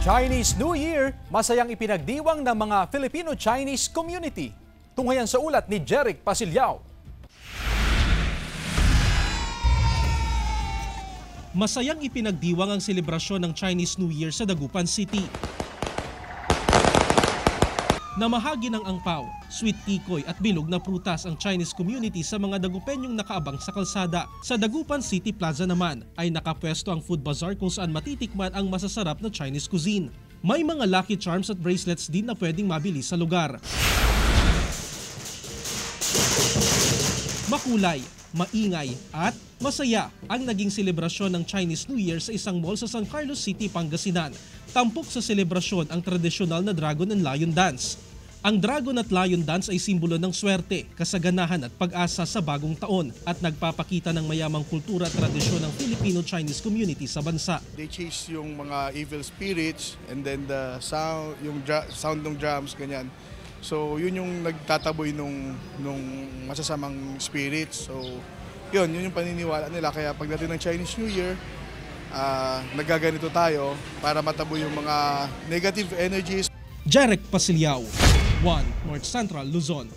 Chinese New Year, masayang ipinagdiwang ng mga Filipino-Chinese community. Tunghayan sa ulat ni Jeric Pasilyao. Masayang ipinagdiwang ang selebrasyon ng Chinese New Year sa Dagupan City. Namahagi ng angpaw, sweet tikoy at bilog na prutas ang Chinese community sa mga Dagupenyong nakaabang sa kalsada. Sa Dagupan City Plaza naman ay nakapwesto ang food bazaar kung saan matitikman ang masasarap na Chinese cuisine. May mga lucky charms at bracelets din na pwedeng mabili sa lugar. Makulay, maingay at masaya ang naging selebrasyon ng Chinese New Year sa isang mall sa San Carlos City, Pangasinan. Tampok sa selebrasyon ang tradisyonal na Dragon and Lion Dance. Ang Dragon at Lion Dance ay simbolo ng swerte, kasaganahan at pag-asa sa bagong taon at nagpapakita ng mayamang kultura at tradisyon ng Filipino-Chinese community sa bansa. They chase yung mga evil spirits and then the sound, yung sound ng drums, ganyan. So yun yung nagtataboy nung masasamang spirits. So yun yung paniniwala nila. Kaya pagdating ng Chinese New Year, nagaganito tayo para mataboy yung mga negative energies. Jeric Pasilyao, 1 North Central Luzon.